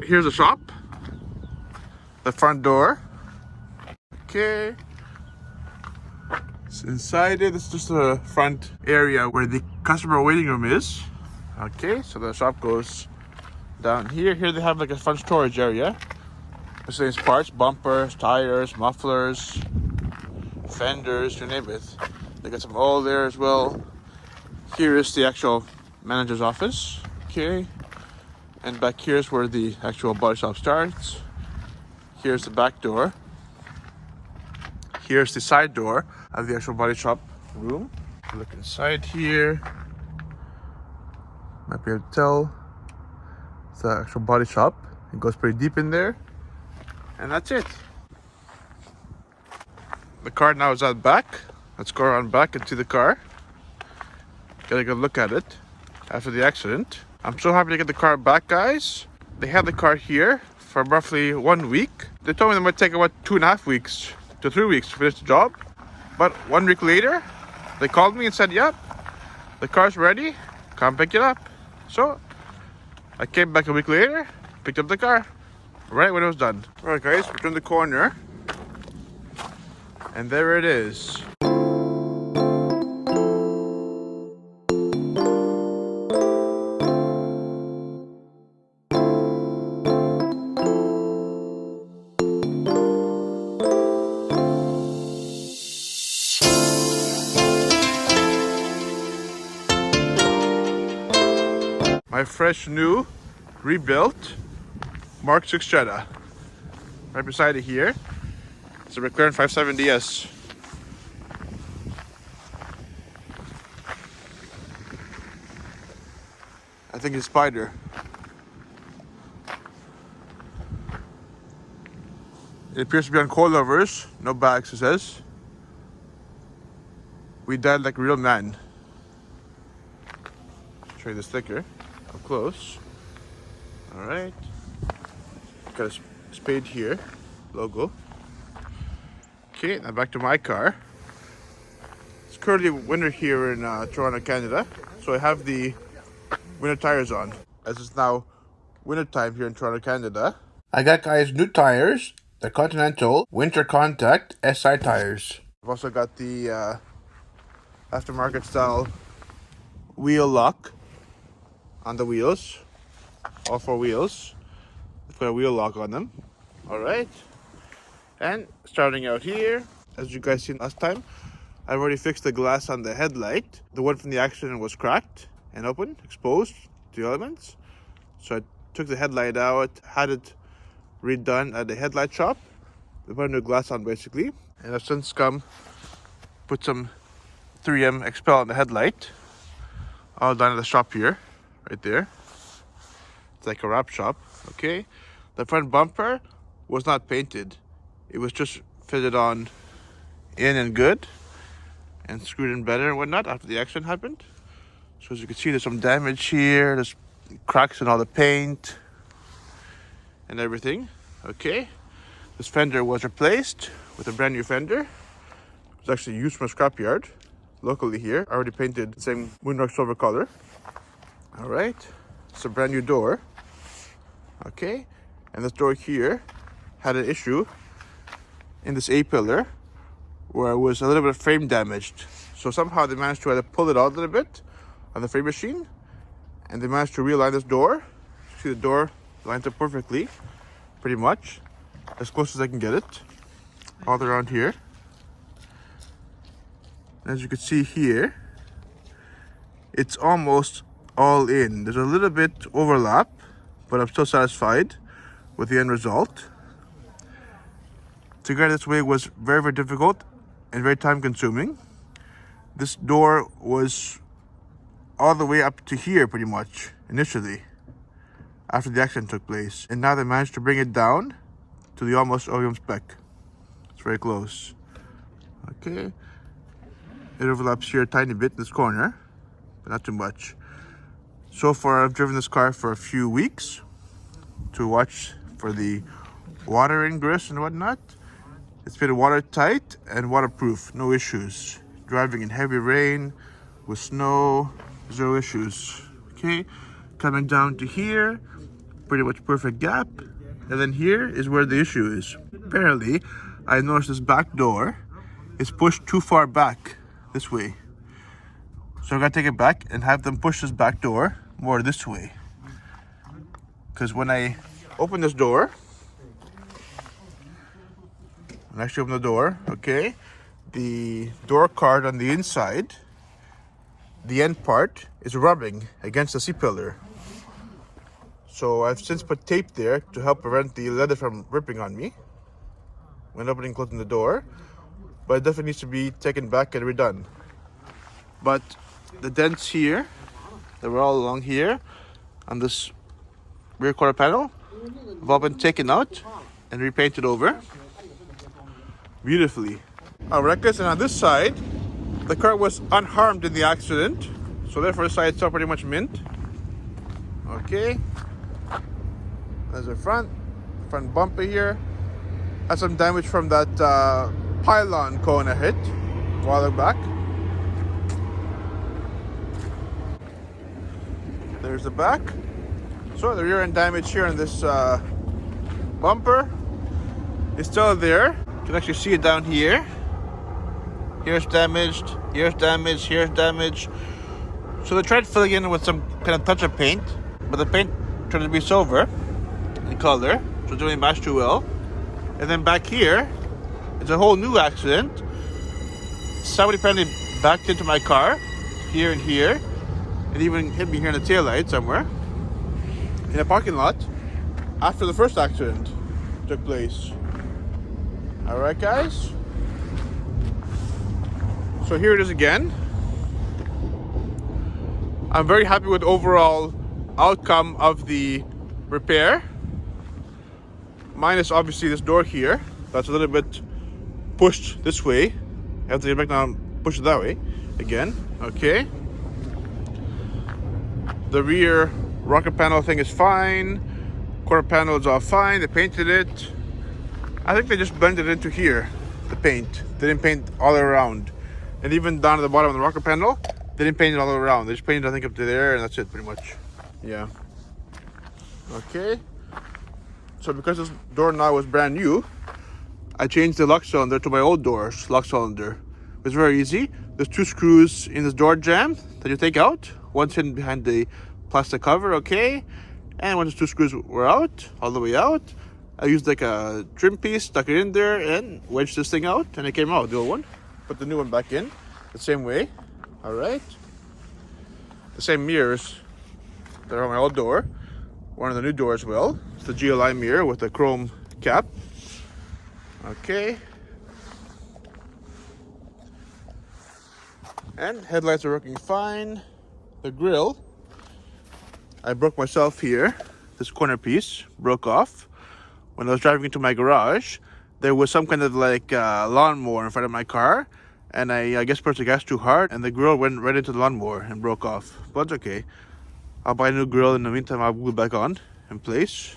here's the shop, the front door. Okay. So inside it, it's just the front area where the customer waiting room is. Okay, so the shop goes down here. Here they have like a front storage area. Miscellaneous parts, bumpers, tires, mufflers, fenders, you name it. They got some oil there as well. Here is the actual manager's office. Okay. And back here is where the actual body shop starts. Here's the back door. Here's the side door of the actual body shop room. Look inside here. Might be able to tell. It's the actual body shop. It goes pretty deep in there. And that's it. The car now is out back. Let's go around back into the car. Get a good look at it after the accident. I'm so happy to get the car back, guys. They had the car here for roughly 1 week. They told me it might take about 2.5 weeks to 3 weeks to finish the job. But 1 week later, they called me and said, yep, the car's ready. Come pick it up. So I came back a week later, picked up the car right when it was done. All right, guys, we turned the corner. And there it is. My fresh new rebuilt Mark 6 Jetta. Right beside it here, it's a McLaren 570S. I think it's Spider. It appears to be on coilovers, no bags, it says. We died like real men. Show you the sticker up close. All right. Got a spade here, logo. Okay, now back to my car. It's currently winter here in Toronto, Canada. So I have the winter tires on, as it's now winter time here in Toronto, Canada. I got, guys, new tires, the Continental Winter Contact SI tires. I've also got the aftermarket style wheel lock on the wheels, all 4 wheels. Put a wheel lock on them. All right. And starting out here, as you guys seen last time, I've already fixed the glass on the headlight. The one from the accident was cracked and open, exposed to elements. So I took the headlight out, had it redone at the headlight shop. They put a new glass on basically. And I've since come, put some 3M Expel on the headlight. All done at the shop here, right there. It's like a wrap shop, okay? The front bumper was not painted. It was just fitted on in and good and screwed in better and whatnot after the accident happened. So as you can see, there's some damage here. There's cracks in all the paint and everything, okay? This fender was replaced with a brand new fender. It was actually used from a scrapyard locally here. I already painted the same Moonrock silver color. All right, it's a brand new door, okay? And this door here had an issue in this A-pillar where it was a little bit of frame damaged. So somehow they managed to either pull it out a little bit on the frame machine, and they managed to realign this door. See, the door lines up perfectly, pretty much, as close as I can get it, all around here. And as you can see here, it's almost all in. There's a little bit overlap, but I'm still satisfied with the end result. To get this way was very, very difficult and very time consuming. This door was all the way up to here pretty much initially after the accident took place. And now they managed to bring it down to the almost OEM spec. It's very close. Okay. It overlaps here a tiny bit, this corner, but not too much. So far, I've driven this car for a few weeks to watch for the water ingress and whatnot. It's been watertight and waterproof, no issues. Driving in heavy rain, with snow, zero issues. Okay, coming down to here, pretty much perfect gap. And then here is where the issue is. Apparently, I noticed this back door is pushed too far back this way. So I gotta take it back and have them push this back door more this way. Because when I open this door, and actually open the door, okay, the door card on the inside, the end part is rubbing against the C-pillar. So I've since put tape there to help prevent the leather from ripping on me when opening and closing the door. But it definitely needs to be taken back and redone. But the dents here, that were all along here, on this rear quarter panel, have all been taken out and repainted over beautifully. Alright guys, and on this side, the car was unharmed in the accident, so therefore the side itself pretty much mint. Okay, there's the front bumper here. Has some damage from that pylon cone I hit a while back. There's the back. So the rear end damage here on this bumper is still there. You can actually see it down here. Here's damaged, here's damaged, here's damaged. So they tried filling in with some kind of touch-up paint, but the paint turned to be silver in color, so it didn't match too well. And then back here, it's a whole new accident. Somebody apparently backed into my car, here and here, and even hit me here in the taillight somewhere, in a parking lot, after the first accident took place. Alright guys, so here it is again. I'm very happy with the overall outcome of the repair. Minus obviously this door here, that's a little bit pushed this way. I have to get back down and push it that way again, okay. The rear rocker panel thing is fine. Quarter panel is all fine, they painted it. I think they just blended it into here, the paint. They didn't paint all around. And even down at the bottom of the rocker panel, they didn't paint it all around. They just painted, I think, up to there, and that's it, pretty much. Yeah. Okay. So because this door now was brand new, I changed the lock cylinder to my old door's lock cylinder. It's very easy. There's two screws in this door jamb that you take out. One's hidden behind the plastic cover, okay? And once the two screws were out, all the way out, I used like a trim piece, stuck it in there, and wedged this thing out, and it came out, the old one. Put the new one back in, the same way. All right. The same mirrors that are on my old door. One on the new door as well. It's the GLI mirror with the chrome cap. Okay. And headlights are working fine. The grille, I broke myself here. This corner piece broke off. When I was driving into my garage, there was some kind of like lawnmower in front of my car, and I guess pressed the gas too hard, and the grill went right into the lawnmower and broke off. But it's okay. I'll buy a new grill in the meantime. I'll glue it back on in place.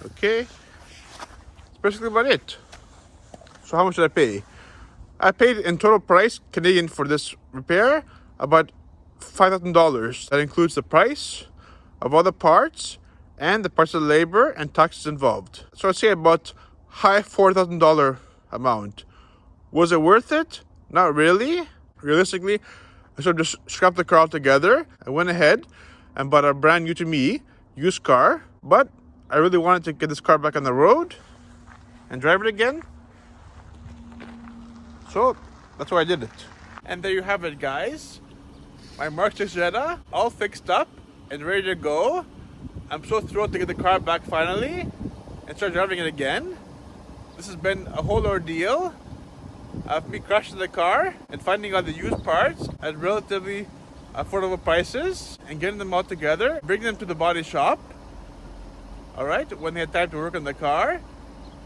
Okay. That's basically about it. So how much did I pay? I paid in total price Canadian for this repair about $5,000. That includes the price of all the parts and the parts of the labor and taxes involved. So I'd say about high $4,000 amount. Was it worth it? Not really. Realistically, I should have just scrapped the car altogether. I went ahead and bought a brand new to me used car, but I really wanted to get this car back on the road and drive it again. So that's why I did it. And there you have it, guys. My Mark 6 Jetta all fixed up and ready to go. I'm so thrilled to get the car back finally and start driving it again. This has been a whole ordeal of me crashing the car and finding all the used parts at relatively affordable prices and getting them all together, bringing them to the body shop, all right, when they had time to work on the car,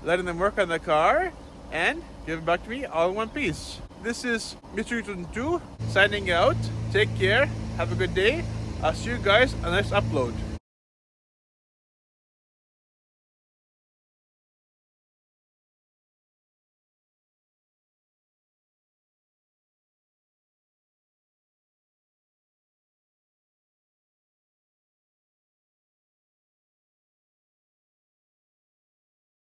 letting them work on the car, and give it back to me all in one piece. This is Mr. 2 signing out. Take care. Have a good day. I'll see you guys on the next upload.